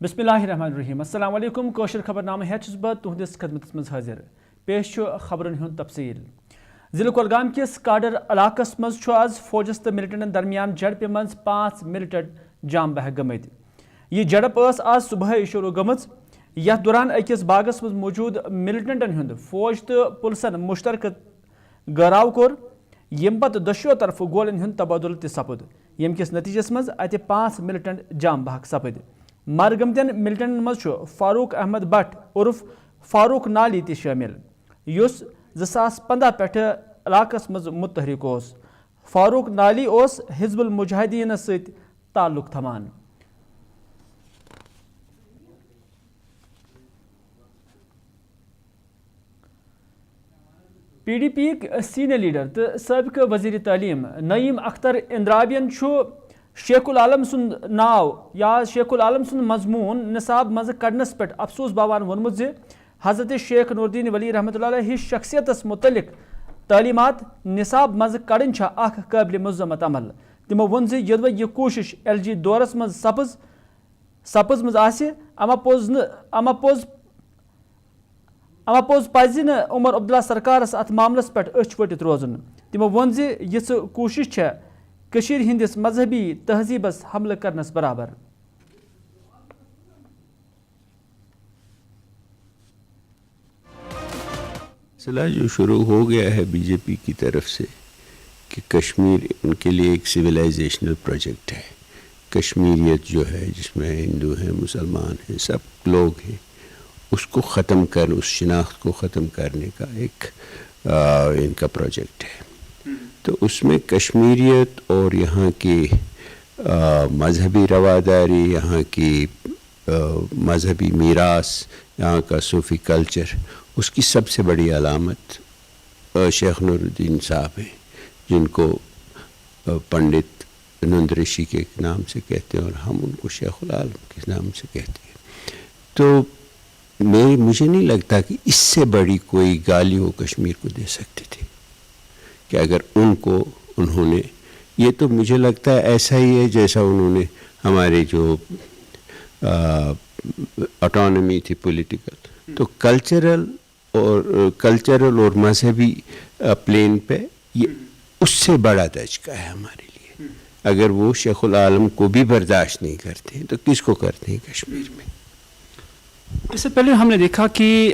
بسم اللہ الرحمن الرحیم السلام علیکم کوشر خبر نامہ ہیچس بہ تہندس خدمت مز حاضر پیش خبرن ہند تفصیل ضلع کۄلگام کس کاڈر علاقس مز آز فوجس تو ملٹنٹن درمیان جھڑپہ مز 5 ملٹنٹ جام بحق گمت یہ جھڑپ آز صبح شروع گمت یتھ دوران اکس باغس مز موجود ملٹنٹن ہند فوج تو پلسن مشترکہ گراو کور یم پتہ دشو طرف گولن ہند تبادل تہ سپد یم کس نتیجس مز اتہ 5 ملٹنٹ جام بحق سپد مر گمتین ملٹنٹن مز فاروق احمد بٹ عرف فاروق نالی تہ شامل یس 2015 پہ علاقس مز متحرک اس فاروق نالی اس حزب المجاہدین ست تعلق تھمان P D P senior leader تو سابقہ وزیر تعلیم نعیم اختر اندرابین شیخ العالم سند ناو یا شیخ العالم سند مضمون نصاب مز کڑنس پہ افسوس باوان ونمت حضرت شیخ نور الدین ولی رحمۃ اللہ علیہ شخصیتس متعلق تعلیمات نصاب مز کڑن اخ قابل مذمت عمل تمو ون یدو یہ کوشش ایل جی دورس مز سپز مز اما پوز پزِ نہٕ عمر عبداللہ سرکارس ات معاملس پہ أچھ ؤٹِتھ روزن تمو وون یہ کوشش کشیر ہندس مذہبی تہذیبس حملہ کرنس برابر سلسلہ جو شروع ہو گیا ہے بی جے پی کی طرف سے کہ کشمیر ان کے لیے ایک سویلائزیشنل پروجیکٹ ہے. کشمیریت جو ہے جس میں ہندو ہیں مسلمان ہیں سب لوگ ہیں اس کو ختم اس شناخت کو ختم کرنے کا ایک ان کا پروجیکٹ ہے. تو اس میں کشمیریت اور یہاں کی مذہبی رواداری یہاں کی مذہبی میراث یہاں کا صوفی کلچر اس کی سب سے بڑی علامت شیخ نور الدین صاحب ہیں جن کو پنڈت نند رشی کے نام سے کہتے ہیں اور ہم ان کو شیخ العالم کے نام سے کہتے ہیں. تو مجھے نہیں لگتا کہ اس سے بڑی کوئی گالی وہ کشمیر کو دے سکتے تھے کہ اگر انہوں نے یہ تو مجھے لگتا ہے ایسا ہی ہے جیسا انہوں نے ہمارے جو آٹونمی تھی پولیٹیکل تو کلچرل اور مذہبی پلین پہ یہ اس سے بڑا دھچکا ہے ہمارے لیے. اگر وہ شیخ العالم کو بھی برداشت نہیں کرتے ہیں تو کس کو کرتے ہیں کشمیر میں. اس سے پہلے ہم نے دیکھا کہ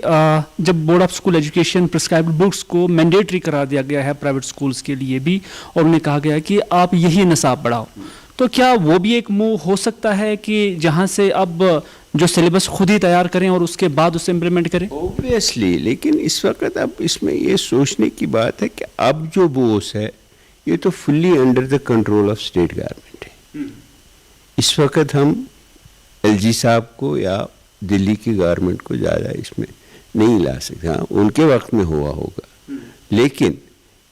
جب board of school education prescribed books کو مینڈیٹری قرار دیا گیا ہے پرائیویٹ اسکولس کے لیے بھی اور انہیں کہا گیا ہے کہ آپ یہی نصاب پڑھاؤ تو کیا وہ بھی ایک موو ہو سکتا ہے کہ جہاں سے اب جو سلیبس خود ہی تیار کریں اور اس کے بعد اسے امپلیمنٹ کریں؟ اوبویسلی لیکن اس وقت اب اس میں یہ سوچنے کی بات ہے کہ اب جو بوس ہے یہ تو fully under the control of state government ہے. اس وقت ہم ایل جی صاحب کو یا دلی کی گورنمنٹ کو زیادہ اس میں نہیں لا سکتے. ہاں ان کے وقت میں ہوا ہوگا لیکن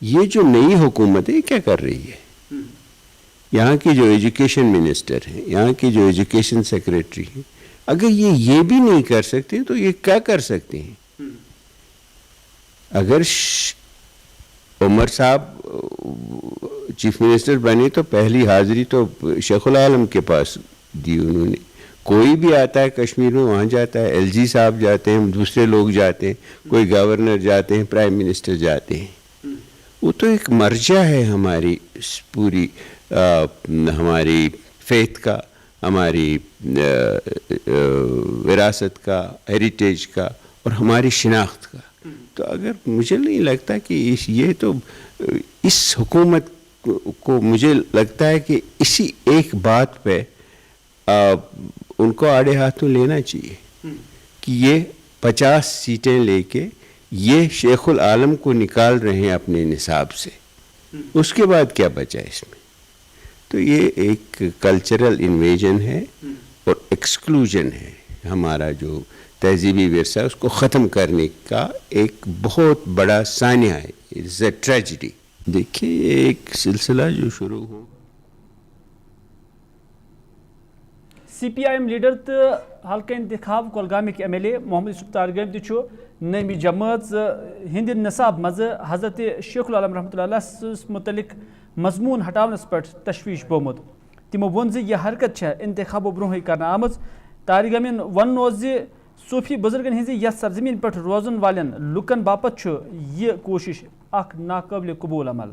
یہ جو نئی حکومت ہے یہ کیا کر رہی ہے. یہاں کی جو ایجوکیشن منسٹر ہیں یہاں کی جو ایجوکیشن سیکریٹری ہیں اگر یہ بھی نہیں کر سکتے تو یہ کیا کر سکتے ہیں. اگر عمر صاحب چیف منسٹر بنے تو پہلی حاضری تو شیخ العالم کے پاس دی انہوں نے. کوئی بھی آتا ہے کشمیر میں وہاں جاتا ہے ایل جی صاحب جاتے ہیں دوسرے لوگ جاتے ہیں کوئی گورنر جاتے ہیں پرائم منسٹر جاتے ہیں. وہ تو ایک مرجع ہے ہماری پوری ہماری فیتھ کا ہماری وراثت کا ہیریٹیج کا اور ہماری شناخت کا. تو اگر مجھے نہیں لگتا کہ یہ تو اس حکومت کو مجھے لگتا ہے کہ اسی ایک بات پہ ان کو آڑے ہاتھوں لینا چاہیے کہ یہ 50 سیٹیں لے کے یہ شیخ العالم کو نکال رہے ہیں اپنے نصاب سے اس کے بعد کیا بچا اس میں. تو یہ ایک کلچرل انویژن ہے اور ایکسکلوژن ہے. ہمارا جو تہذیبی ورثہ ہے اس کو ختم کرنے کا ایک بہت بڑا سانحہ ہے. It's a tragedy. دیکھیے ایک سلسلہ جو شروع ہو سی پی آئی ایم لیڈر تو حلقہ انتخاب کولگامک ایم ایل اے محمد یوسف تارگام تہ نمی جماعت ہند نصاب مز حضرت شیخ العالم رحمۃ اللہ علیہ متعلق مضمون ہٹاونس پہ تشویش بومت. تمو ون یہ حرکت انتخابو برونہے کرنا آمت طارق ون صوفی بزرگن ہز یتھ سرزمین پہ روزن والن لکن باپت یہ کوشش اخ ناقابل قبول عمل.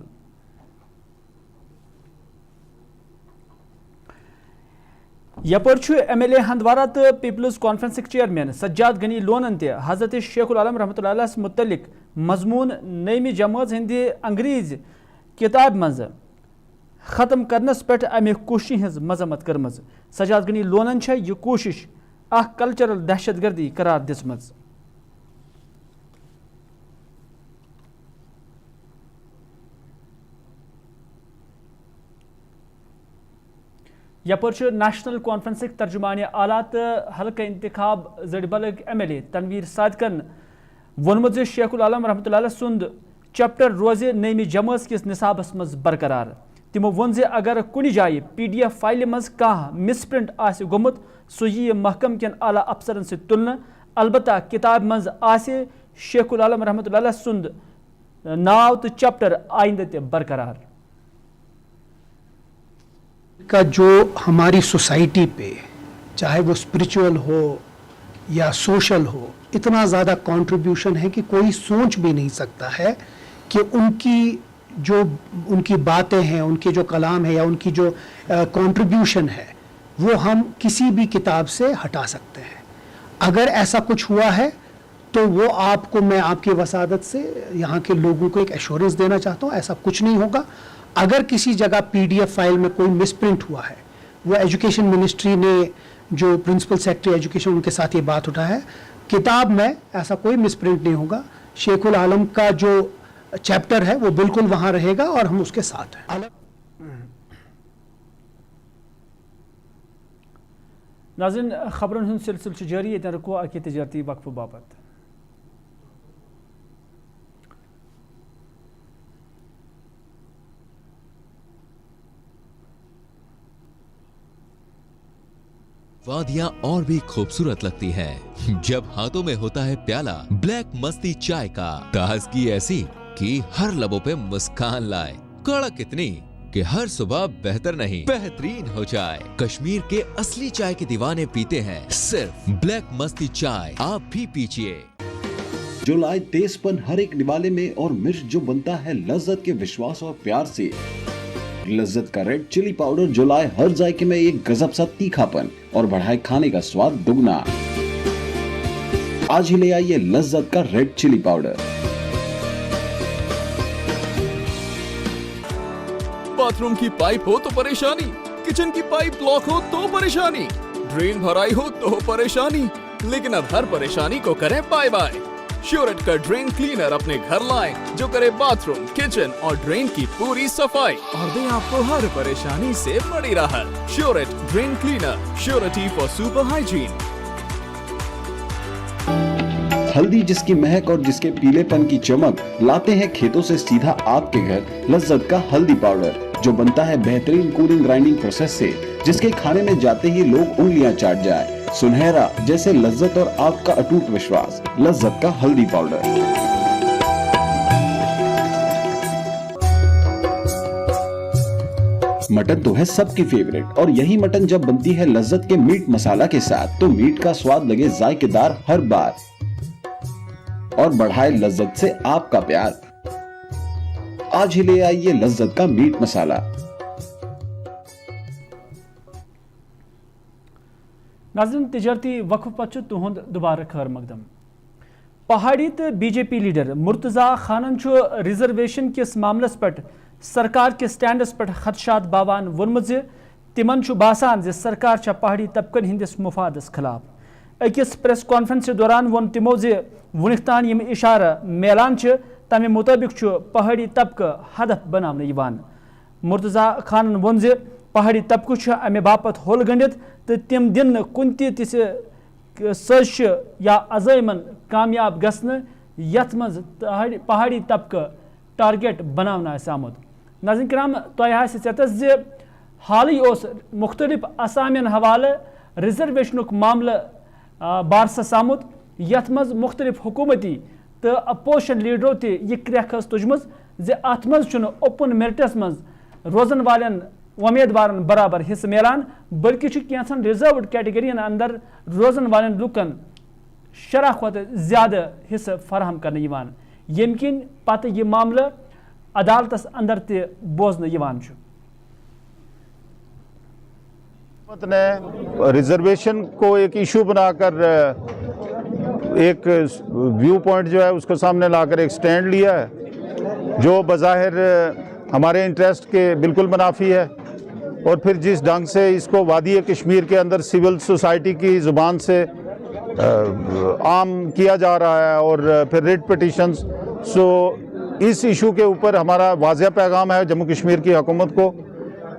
یپر ایم ایل اے ہندوارہ تو پیپلز کانفرنسک چیئرمین سجاد غنی لونن تہ حضرت شیخ العالم رحمۃ اللہ علیہ متعلق مضمون نئیمہ جماعت ہند انگریز کتاب مز ختم کرنس پہ امہ کوشش ہز مذمت کرم. سجاد غنی لونن یہ کوشش اخ کلچرل دہشت گردی قرار دژم. یپر نیشنل کانفرنسک ترجمان اعلیٰ تو حلقہ انتخاب زڑبلگ ایم ایل اے تنویر صادقن وونمت شیخ العالم رحمۃ اللہ علیہ سند چیپٹر روز نئیمہ جماعت کس نصابس مز برقرار. تمو وون اگر کن جائے PDF فائلہ مز کھانا مس پرنٹ آسہ گومت سہ یہ محکم کن اعلیٰ افسرن سے تلنہ. البتہ کتاب مز آسہ شیخ العالم رحمۃ اللہ علیہ سند ناو تو چیپٹر آئندہ تہ برقرار. کا جو ہماری سوسائٹی پہ چاہے وہ اسپرچول ہو یا سوشل ہو اتنا زیادہ کنٹریبیوشن ہے کہ کوئی سوچ بھی نہیں سکتا ہے کہ ان کی باتیں ہیں, ان کے جو کلام ہے یا ان کی جو کنٹریبیوشن ہے وہ ہم کسی بھی کتاب سے ہٹا سکتے ہیں. اگر ایسا کچھ ہوا ہے تو وہ آپ کو میں آپ کی وسادت سے یہاں کے لوگوں کو ایک ایشورنس دینا چاہتا ہوں, ایسا کچھ نہیں ہوگا. اگر کسی جگہ PDF فائل میں کوئی مس پرنٹ ہوا ہے, وہ ایجوکیشن منسٹری نے جو پرنسپل سیکرٹری ایجوکیشن ان کے ساتھ یہ بات اٹھا ہے, کتاب میں ایسا کوئی مس پرنٹ نہیں ہوگا. شیخ العالم کا جو چیپٹر ہے وہ بالکل وہاں رہے گا اور ہم اس کے ساتھ ہیں. ناظرین خبرن ہند سلسلہ جاری, یہ رکو اکہ تجارتی وقفہ باپت. وادیاں اور بھی خوبصورت لگتی ہیں جب ہاتھوں میں ہوتا ہے پیالہ بلیک مستی چائے کا. تازگی ایسی کہ ہر لبوں پہ مسکان لائے, کڑک اتنی کہ ہر صبح بہتر نہیں بہترین ہو جائے. کشمیر کے اصلی چائے کے دیوانے پیتے ہیں صرف بلیک مستی چائے, آپ بھی پیجئے. جو لائے تیز پن ہر ایک نوالے میں اور مرچ جو بنتا ہے لذت کے وشواس اور پیار سے. لذت کا ریڈ چلی پاؤڈر جو لائے ہر ذائقے میں ایک گزب سا تیکھا پن اور بڑھائے کھانے کا سواد دگنا. آج ہی لے آئیے لذت کا red chilli powder. Bath room کی پائپ ہو تو پریشانی, کچن کی پائپ بلاک ہو تو پریشانی, ڈرین بھرائی ہو تو پریشانی, لیکن اب ہر پریشانی کو کریں بائے بائے. شیورٹ کا ڈرین کلینر اپنے گھر لائیں جو کرے باتھ روم, کچن اور ڈرین کی پوری صفائی اور دیں آپ کو ہر پریشانی سے بڑی راحت. Surety drain cleaner, surety for super hygiene. ہلدی جس کی مہک اور جس کے پیلے پن کی چمک لاتے ہیں کھیتوں سے سیدھا آپ کے گھر. لذت کا ہلدی پاؤڈر جو بنتا ہے بہترین کولنگ گرائنڈنگ پروسیس سے, جس کے کھانے میں جاتے ہی لوگ انگلیاں چاٹ جائیں. سنہرا جیسے لذت اور آپ کا اٹوٹ وشواس. لذت کا ہلدی پاؤڈر. مٹن تو ہے سب کی فیوریٹ, اور یہی مٹن جب بنتی ہے لذت کے میٹ مسالہ کے ساتھ تو میٹ کا سواد لگے ذائقے دار ہر بار اور بڑھائے لذت سے آپ کا پیار. آج ہی لے آئیے لذت کا میٹ مسالہ. ناظرین تجارتی وقف پتہ تہد دوبارہ خیر مقدم. پہاڑی تو BJP لیڈر مرتضیٰ خانن ریزرویشن کس معاملس پہ سرکار کے سٹینڈس پہ خدشات باوان وونمت تمن باسان سرکار چھ پہاڑی طبقن ہندس مفادس خلاف. اکس پریس کانفرنس دوران وون تمو ونک تان یم اشارہ میلان تمہ مطابق پہاڑی طبقہ ہدف بنانا. مرتضیٰ خانن وون پہاڑی طبقہ امہ باپت ہول گنڈت تو تم دن کن تس سازش یا عزائمن کامیاب گھن یت مز پہاڑی طبقہ ٹارگیٹ بنانا آمت. ناظرین کرام تہ ژتس حالی مختلف اسامین حوالہ ریزرویشنک معاملہ بارسس آمت یت مز مختلف حکومتی تو اپوزیشن لیڈرو تہ یہ کرٛیکھ تجمژ ات مز اوپن میرٹس مز روزن والن امیدوارن برابر حصہ ملان بلکہ کینسن ریزروڈ کیٹیگرین اندر روزن والن لکن شرح کھت زیادہ حصہ فراہم کرنے یوان یم کن پتہ یہ معاملہ عدالتس اندر تہ بوزن یوان چھُ حکومت نے ریزرویشن کو ایک ایشو بنا کر ایک ویو پوائنٹ جو ہے اس کو سامنے لا کر ایک سٹینڈ لیا ہے جو بظاہر ہمارے انٹرسٹ کے بالکل منافی ہے، اور پھر جس ڈھنگ سے اس کو وادی کشمیر کے اندر سول سوسائٹی کی زبان سے عام کیا جا رہا ہے اور پھر ریٹ پٹیشنز، سو اس ایشو کے اوپر ہمارا واضح پیغام ہے جموں کشمیر کی حکومت کو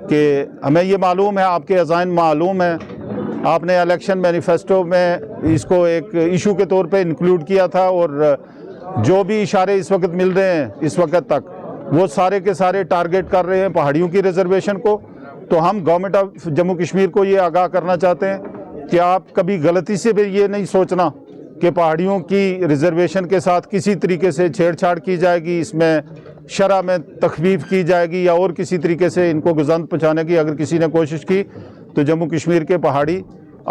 کہ ہمیں یہ معلوم ہے، آپ کے عزائم معلوم ہیں، آپ نے الیکشن مینیفیسٹو میں اس کو ایک ایشو کے طور پہ انکلوڈ کیا تھا، اور جو بھی اشارے اس وقت مل رہے ہیں اس وقت تک وہ سارے کے سارے ٹارگٹ کر رہے ہیں پہاڑیوں کی ریزرویشن کو. تو ہم گورنمنٹ آف جموں کشمیر کو یہ آگاہ کرنا چاہتے ہیں کہ آپ کبھی غلطی سے بھی یہ نہیں سوچنا کہ پہاڑیوں کی ریزرویشن کے ساتھ کسی طریقے سے چھیڑ چھاڑ کی جائے گی، اس میں شرح میں تخفیف کی جائے گی یا اور کسی طریقے سے ان کو گزند پہنچانے کی اگر کسی نے کوشش کی تو جموں کشمیر کے پہاڑی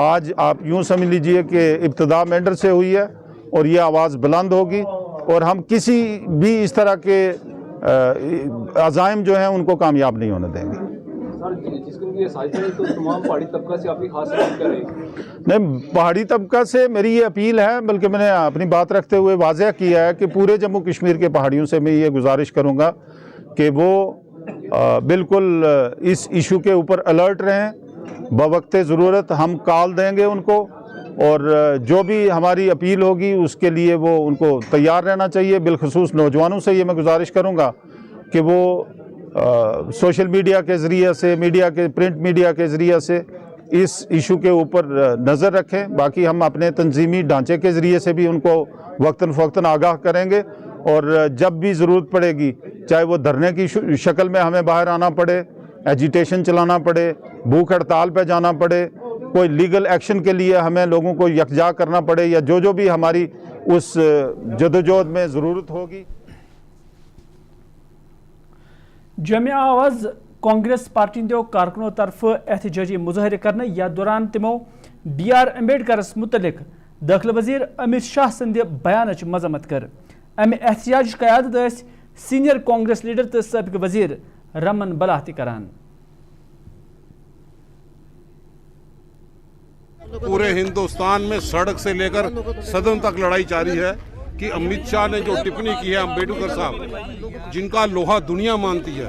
آج آپ یوں سمجھ لیجئے کہ ابتدا مینڈر سے ہوئی ہے اور یہ آواز بلند ہوگی، اور ہم کسی بھی اس طرح کے عزائم جو ہیں ان کو کامیاب نہیں ہونے دیں گے. نہیں، پہاڑی طبقہ سے میری یہ اپیل ہے، بلکہ میں نے اپنی بات رکھتے ہوئے واضح کیا ہے کہ پورے جموں کشمیر کے پہاڑیوں سے میں یہ گزارش کروں گا کہ وہ بالکل اس ایشو کے اوپر الرٹ رہیں، بوقت ضرورت ہم کال دیں گے ان کو، اور جو بھی ہماری اپیل ہوگی اس کے لیے وہ ان کو تیار رہنا چاہیے. بالخصوص نوجوانوں سے یہ میں گزارش کروں گا کہ وہ سوشل میڈیا کے ذریعے سے، پرنٹ میڈیا کے ذریعے سے اس ایشو کے اوپر نظر رکھیں. باقی ہم اپنے تنظیمی ڈھانچے کے ذریعے سے بھی ان کو وقتاً فوقتاً آگاہ کریں گے، اور جب بھی ضرورت پڑے گی، چاہے وہ دھرنے کی شکل میں ہمیں باہر آنا پڑے، ایجیٹیشن چلانا پڑے، بھوک ہڑتال پہ جانا پڑے، کوئی لیگل ایکشن کے لیے ہمیں لوگوں کو یکجا کرنا پڑے، یا جو بھی ہماری اس جدوجہد میں ضرورت ہوگی. جمع آواز کانگریس پارٹی ہندو کارکنوں طرف احتجاجی مظاہرے کرنے یا دوران تمو بی آر امبیڈکرس متعلق داخلہ وزیر امت شاہ سند بیانچ مذمت کر. امہ احتجاج قیادت یس سینئر کانگریس لیڈر تو سابق وزیر رمن بلاہ تہ کران. پورے ہندوستان میں سڑک سے لے کر صدن تک لڑائی جاری ہے کہ امت شاہ نے جو ٹپنی کی ہے امبیڈکر صاحب، جن کا لوہا دنیا مانتی ہے،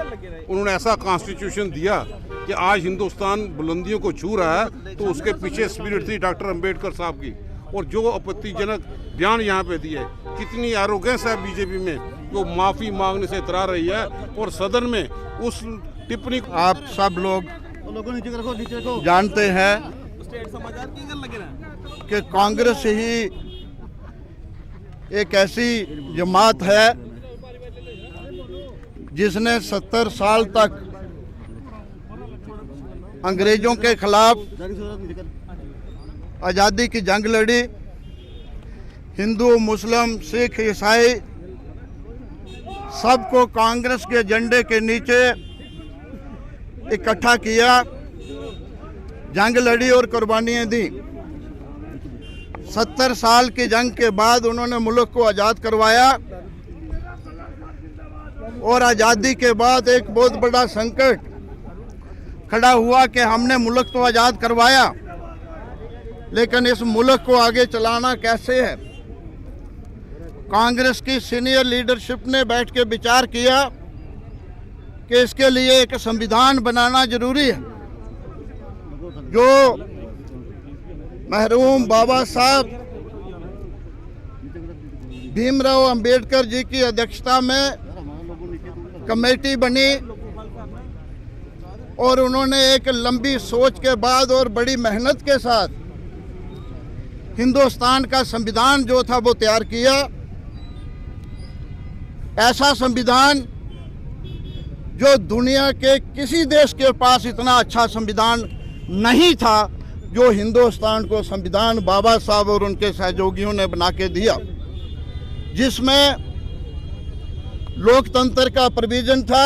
انہوں نے ایسا کانسٹیٹیوشن دیا کہ آج ہندوستان بلندیوں کو چھو رہا ہے، تو اس کے پیچھے اسپرٹ تھی ڈاکٹر امبیڈکر صاحب کی. اور جو اپتی جنک بیان یہاں پہ دیے، کتنی ایروگینس ہے بی جے پی میں، جو معافی مانگنے سے اترا رہی ہے، اور صدن میں اس ٹپنی کو آپ سب لوگ جانتے ہیں کہ کانگریس ہی ایک ایسی جماعت ہے جس نے 70 سال تک انگریزوں کے خلاف آزادی کی جنگ لڑی، ہندو، مسلم، سکھ، عیسائی سب کو کانگریس کے جھنڈے کے نیچے اکٹھا کیا، جنگ لڑی اور قربانیاں دی. 70 سال کی جنگ کے بعد انہوں نے ملک کو آزاد کروایا، اور آزادی کے بعد ایک بہت بڑا سنکٹ کھڑا ہوا کہ ہم نے ملک تو آزاد کروایا، لیکن اس ملک کو آگے چلانا کیسے ہے. کانگریس کی سینئر لیڈرشپ نے بیٹھ کے وچار کیا کہ اس کے لیے ایک سمویدھان بنانا ضروری ہے. جو مرحوم بابا صاحب بھیم راؤ امبیڈکر جی کی ادھیکشتا میں کمیٹی بنی، اور انہوں نے ایک لمبی سوچ کے بعد اور بڑی محنت کے ساتھ ہندوستان کا سمویدھان جو تھا وہ تیار کیا. ایسا سمویدھان جو دنیا کے کسی دیش کے پاس اتنا اچھا سمویدھان نہیں تھا جو ہندوستان کو سمویدھان بابا صاحب اور ان کے سہیوگیوں نے بنا کے دیا، جس میں لوک تنتر کا پرویژن تھا،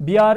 BR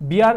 BR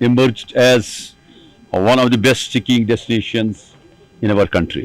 emerged as one of the best skiing destinations in our country.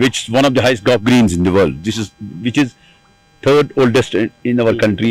which is one of the highest golf greens in the world. Which is third oldest in our country.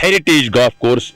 heritage golf course